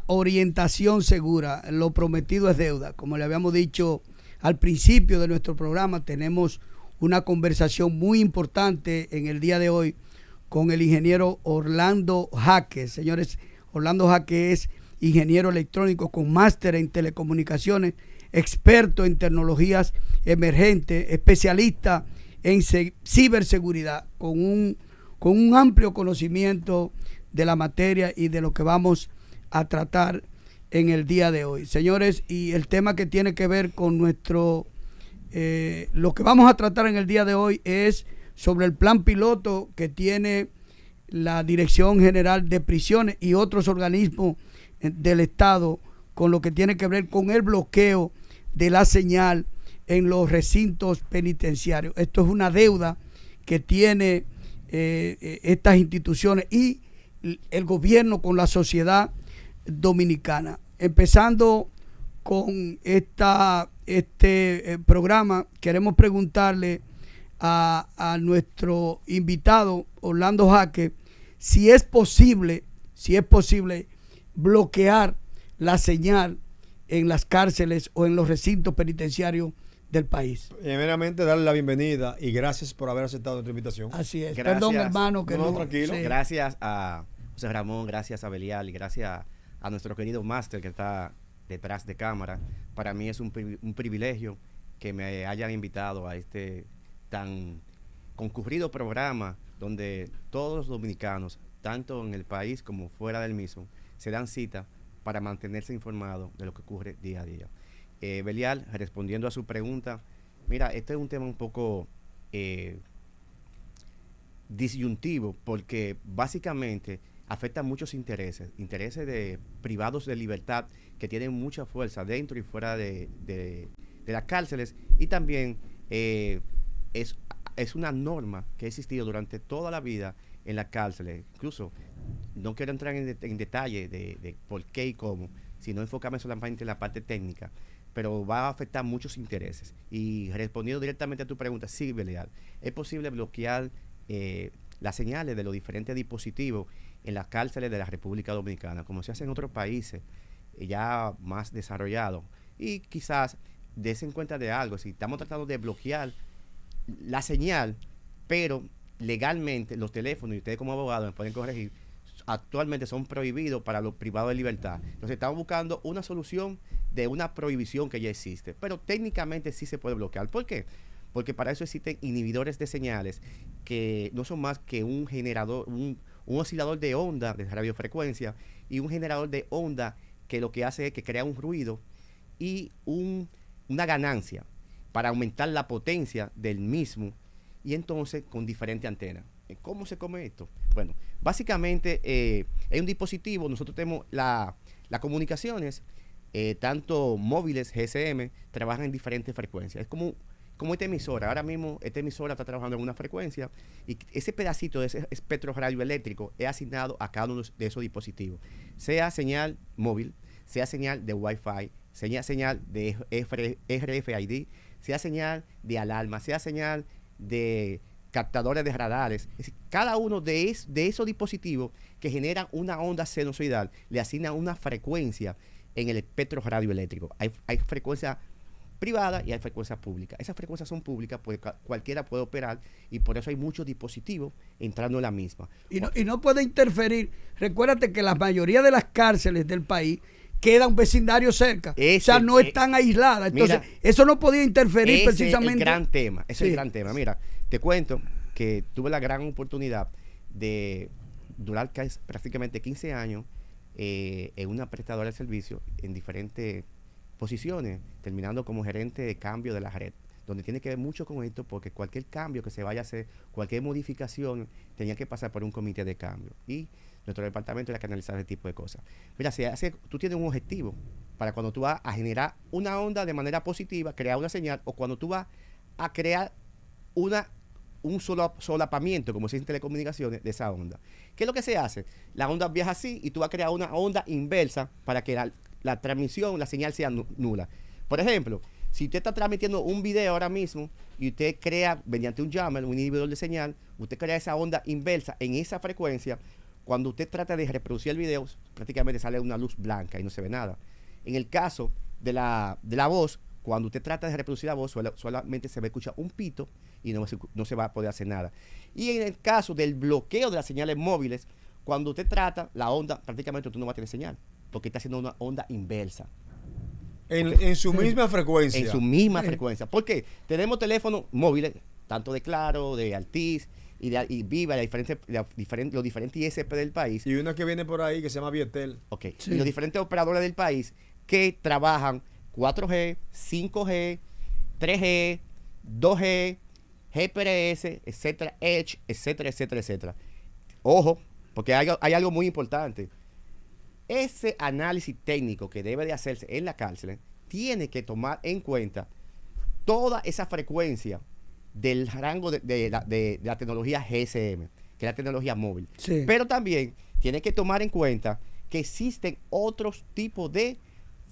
Orientación segura, lo prometido es deuda. Como le habíamos dicho al principio de nuestro programa, tenemos una conversación muy importante en el día de hoy con el ingeniero Orlando Jaque. Señores, Orlando Jaque es ingeniero electrónico con máster en telecomunicaciones, experto en tecnologías emergentes, especialista en ciberseguridad, con un amplio conocimiento de la materia y de lo que vamos a tratar en el día de hoy. Señores, y el tema que tiene que ver con lo que vamos a tratar en el día de hoy es sobre el plan piloto que tiene la Dirección General de Prisiones y otros organismos del Estado con lo que tiene que ver con el bloqueo de la señal en los recintos penitenciarios. Esto es una deuda que tiene estas instituciones y el gobierno con la sociedad dominicana. Empezando con este programa, queremos preguntarle a nuestro invitado Orlando Jaque si es posible bloquear la señal en las cárceles o en los recintos penitenciarios del país. Primeramente, darle la bienvenida y gracias por haber aceptado nuestra invitación. Así es. Gracias. Perdón, hermano, que no. Tranquilo. Sí. Gracias a José Ramón, gracias a Belial y gracias a nuestro querido máster que está detrás de cámara. Para mí es un privilegio que me hayan invitado a este tan concurrido programa donde todos los dominicanos, tanto en el país como fuera del mismo, se dan cita para mantenerse informados de lo que ocurre día a día. Belial, respondiendo a su pregunta, mira, este es un tema un poco disyuntivo porque básicamente afecta a muchos intereses de privados de libertad que tienen mucha fuerza dentro y fuera de las cárceles, y también es una norma que ha existido durante toda la vida en las cárceles. Incluso no quiero entrar en detalle de por qué y cómo, sino enfocarme solamente en la parte técnica, pero va a afectar muchos intereses. Y respondiendo directamente a tu pregunta, sí, Belial, es posible bloquear las señales de los diferentes dispositivos en las cárceles de la República Dominicana, como se hace en otros países ya más desarrollados. Y quizás desen cuenta de algo, si estamos tratando de bloquear la señal, pero legalmente los teléfonos, y ustedes como abogados me pueden corregir, actualmente son prohibidos para los privados de libertad. Entonces estamos buscando una solución de una prohibición que ya existe, pero técnicamente sí se puede bloquear. ¿Por qué? Porque para eso existen inhibidores de señales que no son más que un generador, un oscilador de onda de radiofrecuencia y un generador de onda que lo que hace es que crea un ruido y una ganancia para aumentar la potencia del mismo, y entonces con diferentes antenas. ¿Cómo se come esto? Bueno, básicamente es un dispositivo. Nosotros tenemos las comunicaciones, tanto móviles, GSM, trabajan en diferentes frecuencias. Es como esta emisora. Ahora mismo esta emisora está trabajando en una frecuencia y ese pedacito de ese espectro radioeléctrico es asignado a cada uno de esos dispositivos, sea señal móvil, sea señal de Wi-Fi, sea señal de RFID, sea señal de alarma, sea señal de captadores de radares. Es decir, cada uno de esos dispositivos que generan una onda sinusoidal le asigna una frecuencia en el espectro radioeléctrico. Hay frecuencias privadas y hay frecuencias públicas. Esas frecuencias son públicas porque cualquiera puede operar, y por eso hay muchos dispositivos entrando en la misma. Y no puede interferir. Recuérdate que la mayoría de las cárceles del país queda un vecindario cerca. O sea, no están aisladas. Entonces, mira, eso no podía interferir precisamente. Es el gran tema. Es el gran tema. Mira, te cuento que tuve la gran oportunidad de durar prácticamente 15 años en una prestadora de servicios en diferentes posiciones, terminando como gerente de cambio de la red, donde tiene que ver mucho con esto, porque cualquier cambio que se vaya a hacer, cualquier modificación, tenía que pasar por un comité de cambio. Y nuestro departamento era que analizar ese tipo de cosas. Mira, tú tienes un objetivo para cuando tú vas a generar una onda de manera positiva, crear una señal, o cuando tú vas a crear un solapamiento, como se dice en telecomunicaciones, de esa onda. ¿Qué es lo que se hace? La onda viaja así y tú vas a crear una onda inversa para que la transmisión, la señal sea nula. Por ejemplo, si usted está transmitiendo un video ahora mismo y usted crea, mediante un jammer, un inhibidor de señal, usted crea esa onda inversa en esa frecuencia, cuando usted trata de reproducir el video, prácticamente sale una luz blanca y no se ve nada. En el caso de la voz, cuando usted trata de reproducir la voz, solamente se va a escuchar un pito y no se va a poder hacer nada. Y en el caso del bloqueo de las señales móviles, cuando usted trata la onda, prácticamente usted no va a tener señal, porque está haciendo una onda inversa. En su misma frecuencia. En su misma frecuencia. Porque tenemos teléfonos móviles, tanto de Claro, de Altiz y Viva, los diferentes ISP del país. Y una que viene por ahí que se llama Vietel. Ok. Sí. Y los diferentes operadores del país que trabajan 4G, 5G, 3G, 2G, GPRS, etcétera, Edge, etcétera, etcétera, etcétera. Ojo, porque hay algo muy importante. Ese análisis técnico que debe de hacerse en la cárcel tiene que tomar en cuenta toda esa frecuencia del rango de la tecnología GSM, que es la tecnología móvil. Sí. Pero también tiene que tomar en cuenta que existen otros tipos de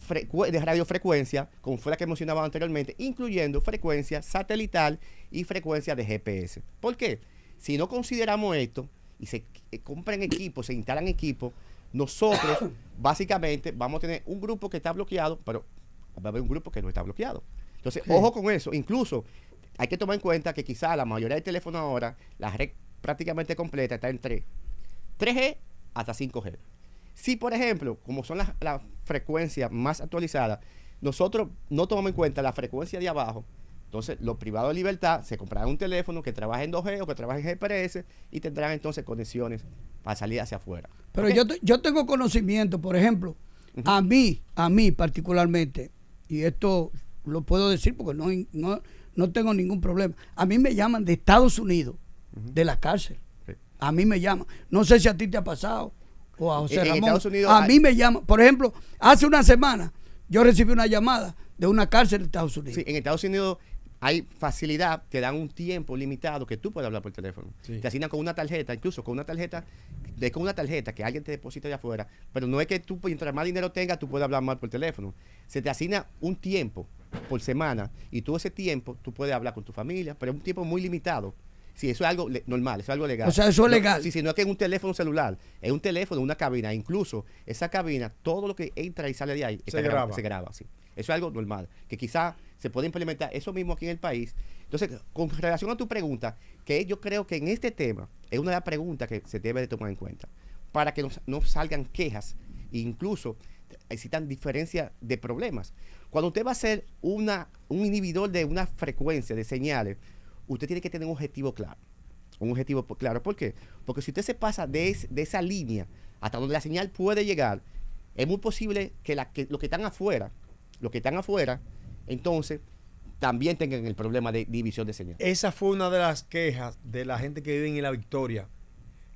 radiofrecuencia, como fue la que mencionaba anteriormente, incluyendo frecuencia satelital y frecuencia de GPS. ¿Por qué? Si no consideramos esto y se compran equipos, se instalan equipos, nosotros básicamente vamos a tener un grupo que está bloqueado, pero va a haber un grupo que no está bloqueado. Entonces, ojo con eso. Incluso hay que tomar en cuenta que quizá la mayoría de teléfonos ahora, la red prácticamente completa está entre 3G hasta 5G. Si, por ejemplo, como son las frecuencias más actualizadas, nosotros no tomamos en cuenta la frecuencia de abajo, entonces los privados de libertad se comprarán un teléfono que trabaje en 2G o que trabaje en GPRS y tendrán entonces conexiones para salir hacia afuera. Pero yo tengo conocimiento, por ejemplo, a mí particularmente, y esto lo puedo decir porque no tengo ningún problema, a mí me llaman de Estados Unidos, de la cárcel. Sí. A mí me llaman. No sé si a ti te ha pasado o a José Ramón. Estados Unidos a mí me llaman. Por ejemplo, hace una semana yo recibí una llamada de una cárcel de Estados Unidos. Sí, en Estados Unidos hay facilidad, te dan un tiempo limitado que tú puedes hablar por teléfono. Sí. Te asignan con una tarjeta, incluso con una tarjeta que alguien te deposita de afuera, pero no es que tú, mientras más dinero tengas, tú puedes hablar más por teléfono. Se te asigna un tiempo por semana y tú ese tiempo, tú puedes hablar con tu familia, pero es un tiempo muy limitado. Sí, eso es algo normal, eso es algo legal. O sea, eso es legal. Sí, no es que es un teléfono celular, es un teléfono, una cabina. Incluso esa cabina, todo lo que entra y sale de ahí se graba. Sí. Eso es algo normal, que quizá se puede implementar eso mismo aquí en el país. Entonces, con relación a tu pregunta, que yo creo que en este tema es una de las preguntas que se debe de tomar en cuenta, para que no salgan quejas e incluso existan diferencias de problemas. Cuando usted va a hacer un inhibidor de una frecuencia de señales, usted tiene que tener un objetivo claro. Un objetivo claro. ¿Por qué? Porque si usted se pasa de esa línea hasta donde la señal puede llegar, es muy posible que los que están afuera, entonces también tengan el problema de división de señal. Esa fue una de las quejas de la gente que vive en La Victoria,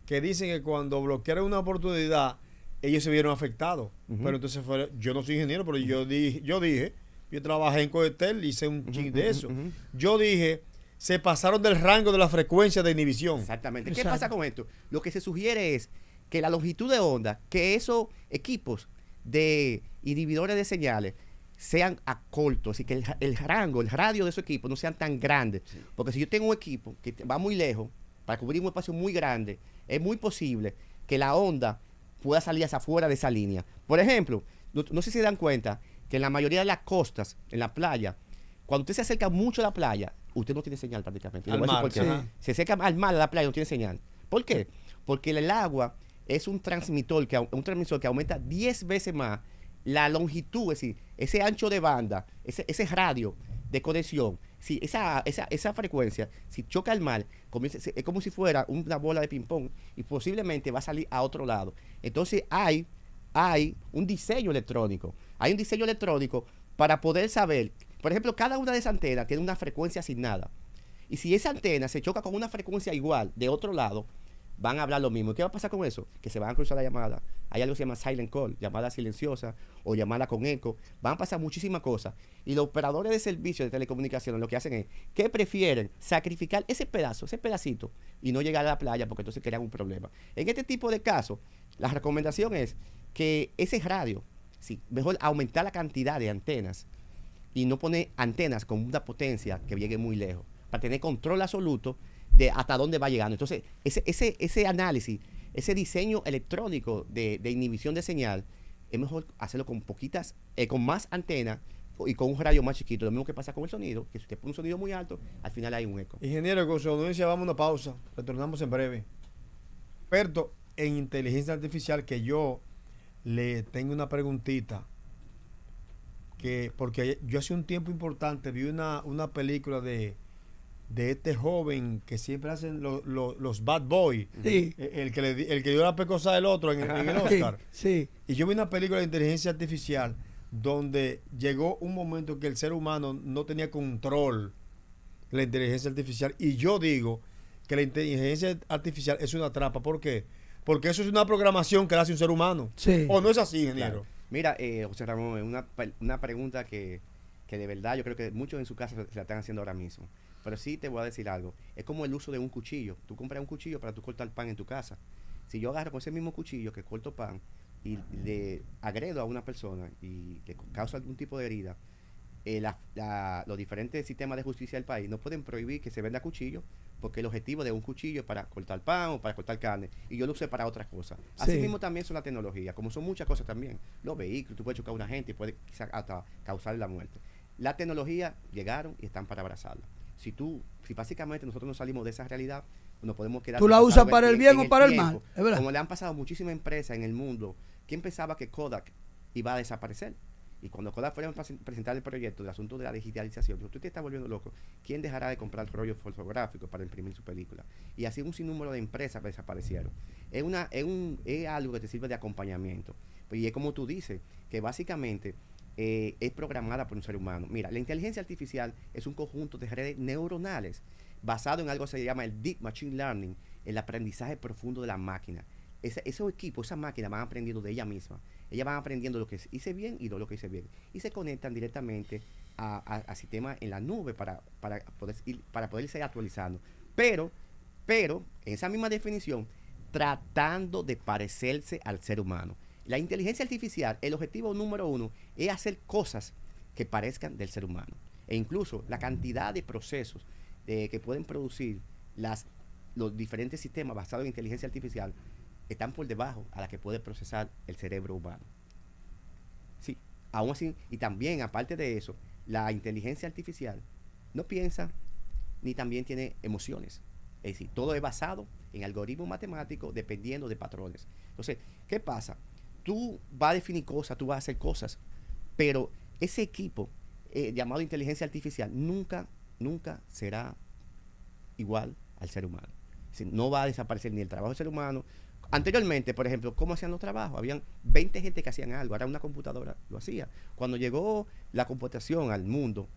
que dicen que cuando bloquearon una oportunidad, ellos se vieron afectados. Pero entonces yo no soy ingeniero, pero yo dije, yo trabajé en Coetel, hice un ching de eso. Yo dije, se pasaron del rango de la frecuencia de inhibición. Exactamente. ¿Qué pasa con esto? Lo que se sugiere es que la longitud de onda, que esos equipos de inhibidores de señales sean a corto, así que el radio de esos equipos no sean tan grandes. Sí. Porque si yo tengo un equipo que va muy lejos, para cubrir un espacio muy grande, es muy posible que la onda pueda salir hacia afuera de esa línea. Por ejemplo, no sé si se dan cuenta que en la mayoría de las costas, en la playa, cuando usted se acerca mucho a la playa, usted no tiene señal prácticamente. Al mar, sí. Se acerca al mar, a la playa, no tiene señal. ¿Por qué? Porque el agua es un transmisor que aumenta 10 veces más la longitud, es decir, ese ancho de banda, ese radio de conexión. Si esa frecuencia, si choca al mar, es como si fuera una bola de ping-pong y posiblemente va a salir a otro lado. Entonces hay un diseño electrónico. Hay un diseño electrónico para poder saber, por ejemplo, cada una de esas antenas tiene una frecuencia asignada. Y si esa antena se choca con una frecuencia igual de otro lado, van a hablar lo mismo. ¿Qué va a pasar con eso? Que se van a cruzar la llamada. Hay algo que se llama silent call, llamada silenciosa o llamada con eco. Van a pasar muchísimas cosas. Y los operadores de servicios de telecomunicaciones lo que hacen es que prefieren sacrificar ese pedacito y no llegar a la playa porque entonces crean un problema. En este tipo de casos, la recomendación es que ese radio, sí, mejor aumentar la cantidad de antenas y no poner antenas con una potencia que llegue muy lejos, para tener control absoluto de hasta dónde va llegando. Entonces, ese análisis ese diseño electrónico de inhibición de señal, es mejor hacerlo con poquitas, con más antenas y con un radio más chiquito. Lo mismo que pasa con el sonido, que si usted pone un sonido muy alto, al final hay un eco. Ingeniero, con su audiencia vamos a una pausa. Retornamos en breve. Experto en inteligencia artificial, que yo le tengo una preguntita. Porque yo hace un tiempo importante vi una película de este joven que siempre hacen los bad boys. Sí. El que dio la pecosa del otro en el Oscar. Sí. Y yo vi una película de inteligencia artificial donde llegó un momento que el ser humano no tenía control de la inteligencia artificial. Y yo digo que la inteligencia artificial es una trampa. ¿Por qué? Porque eso es una programación que le hace un ser humano. Sí. ¿O no es así, ingeniero? Claro. Mira, José Ramón, una pregunta que de verdad yo creo que muchos en su casa se la están haciendo ahora mismo. Pero sí te voy a decir algo. Es como el uso de un cuchillo. Tú compras un cuchillo para tú cortar pan en tu casa. Si yo agarro con ese mismo cuchillo que corto pan y le agredo a una persona y le causa algún tipo de herida, los diferentes sistemas de justicia del país no pueden prohibir que se venda cuchillo, porque el objetivo de un cuchillo es para cortar pan o para cortar carne, y yo lo usé para otras cosas. Así Sí. mismo también son la tecnología, como son muchas cosas también. Los vehículos, tú puedes chocar a una gente y puede quizás hasta causarle la muerte. La tecnología llegaron y están para abrazarla. Si básicamente nosotros no salimos de esa realidad, nos podemos quedar... ¿Tú la usas para el bien o para el mal? ¿Es verdad? Como le han pasado muchísimas empresas en el mundo. ¿Quién pensaba que Kodak iba a desaparecer? Y cuando Kodak fueron a presentar el proyecto del asunto de la digitalización, dijo, tú te estás volviendo loco. ¿Quién dejará de comprar rollos fotográficos para imprimir su película? Y así un sinnúmero de empresas desaparecieron. Es algo que te sirve de acompañamiento. Y es como tú dices, que básicamente es programada por un ser humano. Mira, la inteligencia artificial es un conjunto de redes neuronales basado en algo que se llama el Deep Machine Learning, el aprendizaje profundo de la máquina. Esos equipos, esas máquinas van aprendiendo de ella misma. Ellas van aprendiendo lo que hice bien y no lo que hice bien. Y se conectan directamente a sistemas en la nube para poder irse actualizando. Pero, en esa misma definición, tratando de parecerse al ser humano. La inteligencia artificial, el objetivo número 1 es hacer cosas que parezcan del ser humano. E incluso la cantidad de procesos que pueden producir los diferentes sistemas basados en inteligencia artificial están por debajo a la que puede procesar el cerebro humano. Sí, aún así, y también aparte de eso, la inteligencia artificial no piensa ni también tiene emociones. Es decir, todo es basado en algoritmos matemáticos dependiendo de patrones. Entonces, ¿qué pasa? Tú vas a definir cosas, tú vas a hacer cosas, pero ese equipo llamado inteligencia artificial nunca será igual al ser humano. Es decir, no va a desaparecer ni el trabajo del ser humano. Anteriormente, por ejemplo, ¿cómo hacían los trabajos? Habían 20 gente que hacían algo, ahora una computadora lo hacía. Cuando llegó la computación al mundo,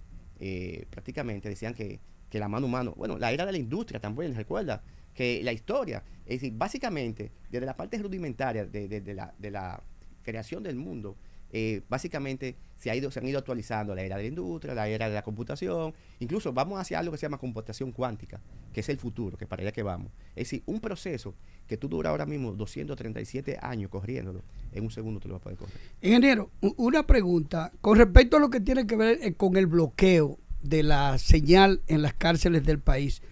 prácticamente decían que la mano humana, bueno, la era de la industria también, recuerda, que la historia, es decir, básicamente, desde la parte rudimentaria de la creación del mundo, básicamente se han ido actualizando la era de la industria, la era de la computación, incluso vamos hacia algo que se llama computación cuántica, que es el futuro, que para allá que vamos. Es decir, un proceso que tú duras ahora mismo 237 años corriéndolo, en un segundo tú lo vas a poder correr. Ingeniero, una pregunta con respecto a lo que tiene que ver con el bloqueo de la señal en las cárceles del país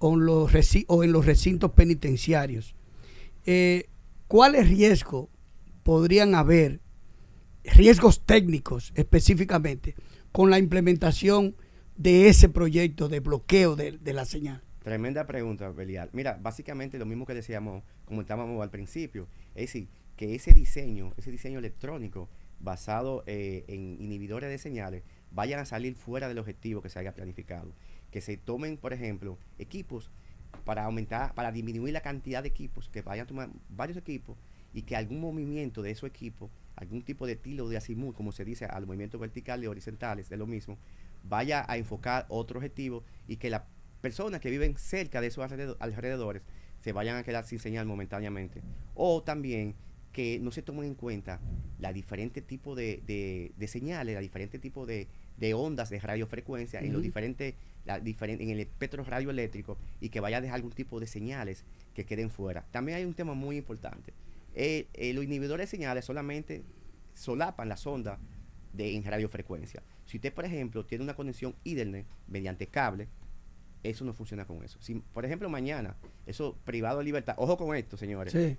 o en los recintos penitenciarios. ¿Cuáles riesgos podrían haber, riesgos técnicos específicamente, con la implementación de ese proyecto de bloqueo de la señal? Tremenda pregunta, Belial. Mira, básicamente lo mismo que comentábamos al principio, es decir, que ese diseño electrónico basado en inhibidores de señales vayan a salir fuera del objetivo que se haya planificado. Que se tomen, por ejemplo, equipos para disminuir la cantidad de equipos, que vayan a tomar varios equipos y que algún movimiento de esos equipos, algún tipo de tilo de azimut, como se dice, al movimiento vertical y horizontales de lo mismo, vaya a enfocar otro objetivo y que las personas que viven cerca de esos alrededores se vayan a quedar sin señal momentáneamente. O también que no se tomen en cuenta la diferente tipo de señales, la diferente tipo de ondas de radiofrecuencia en los diferentes en el espectro radioeléctrico, y que vaya a dejar algún tipo de señales que queden fuera. También hay un tema muy importante. Los inhibidores de señales solamente solapan las ondas en radiofrecuencia. Si usted, por ejemplo, tiene una conexión Ethernet mediante cable, eso no funciona con eso. Si, por ejemplo, mañana, eso privado de libertad, ojo con esto, señores. Sí.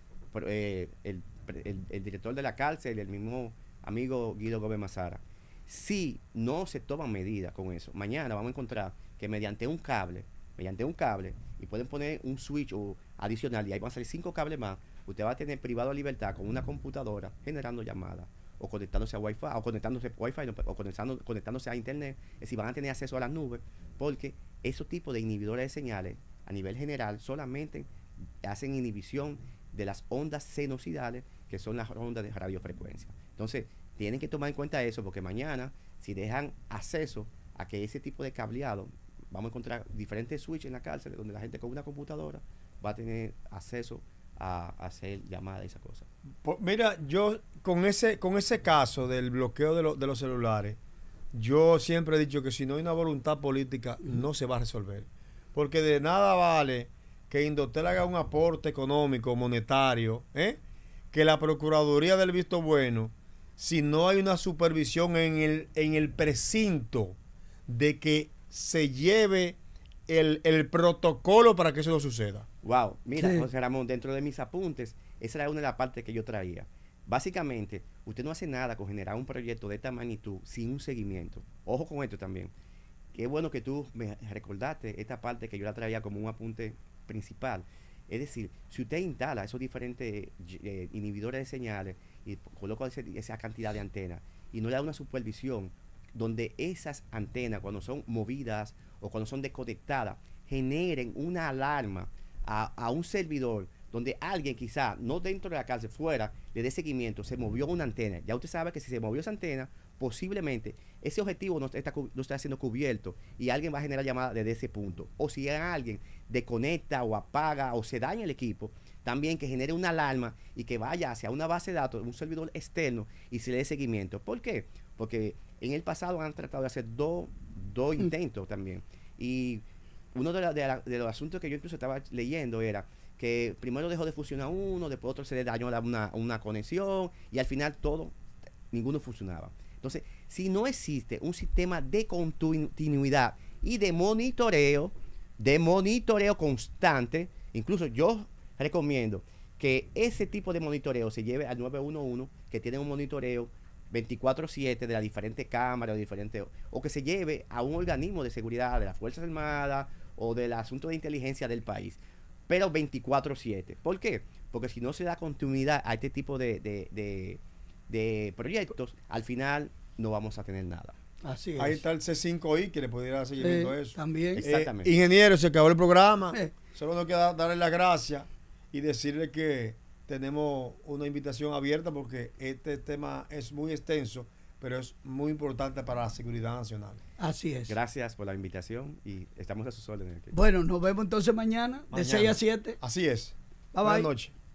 El director de la cárcel, el mismo amigo Guido Gómez Mazara, si no se toman medidas con eso, mañana vamos a encontrar que mediante un cable, y pueden poner un switch adicional, y ahí van a salir 5 cables más, usted va a tener privado de libertad con una computadora generando llamadas, o conectándose a Wi-Fi, o conectándose a Internet, es decir, van a tener acceso a las nubes, porque esos tipos de inhibidores de señales, a nivel general, solamente hacen inhibición de las ondas senoidales, que son las ondas de radiofrecuencia. Entonces, tienen que tomar en cuenta eso, porque mañana, si dejan acceso a que ese tipo de cableado, vamos a encontrar diferentes switches en la cárcel, donde la gente con una computadora va a tener acceso a hacer llamadas y esas cosas. Mira, yo con ese caso del bloqueo de los celulares, yo siempre he dicho que si no hay una voluntad política, no se va a resolver. Porque de nada vale que Indotel haga un aporte económico, monetario, que la Procuraduría del Visto Bueno, si no hay una supervisión en el precinto de que se lleve el protocolo para que eso no suceda. Wow, mira, Sí. José Ramón, dentro de mis apuntes, esa era una de las partes que yo traía. Básicamente, usted no hace nada con generar un proyecto de esta magnitud sin un seguimiento. Ojo con esto también. Qué bueno que tú me recordaste esta parte que yo la traía como un apunte principal. Es decir, si usted instala esos diferentes inhibidores de señales y coloca esa cantidad de antenas y no le da una supervisión donde esas antenas, cuando son movidas o cuando son desconectadas, generen una alarma a un servidor donde alguien quizá, no dentro de la cárcel, fuera, le dé seguimiento, se movió una antena. Ya usted sabe que si se movió esa antena, posiblemente ese objetivo no está siendo cubierto y alguien va a generar llamadas desde ese punto. O si alguien desconecta o apaga o se daña el equipo, también que genere una alarma y que vaya hacia una base de datos, un servidor externo y se le dé seguimiento. ¿Por qué? Porque en el pasado han tratado de hacer dos intentos también. Y uno de los asuntos que yo incluso estaba leyendo era que primero dejó de funcionar uno, después otro se le dañó una conexión y al final ninguno funcionaba. Entonces, si no existe un sistema de continuidad y de monitoreo constante, incluso yo recomiendo que ese tipo de monitoreo se lleve al 911, que tiene un monitoreo 24/7 de las diferentes cámaras, o que se lleve a un organismo de seguridad de las Fuerzas Armadas o del asunto de inteligencia del país, pero 24/7. ¿Por qué? Porque si no se da continuidad a este tipo de proyectos, al final no vamos a tener nada. Así es. Ahí está el C5I que le pudiera seguir viendo eso. También. Exactamente. Ingeniero, se acabó el programa. Eh. Solo nos queda darle las gracias y decirle que tenemos una invitación abierta porque este tema es muy extenso, pero es muy importante para la seguridad nacional. Así es. Gracias por la invitación y estamos a sus órdenes. Bueno, nos vemos entonces mañana de 6 a 7. Así es. Bye, Buenas bye. noches.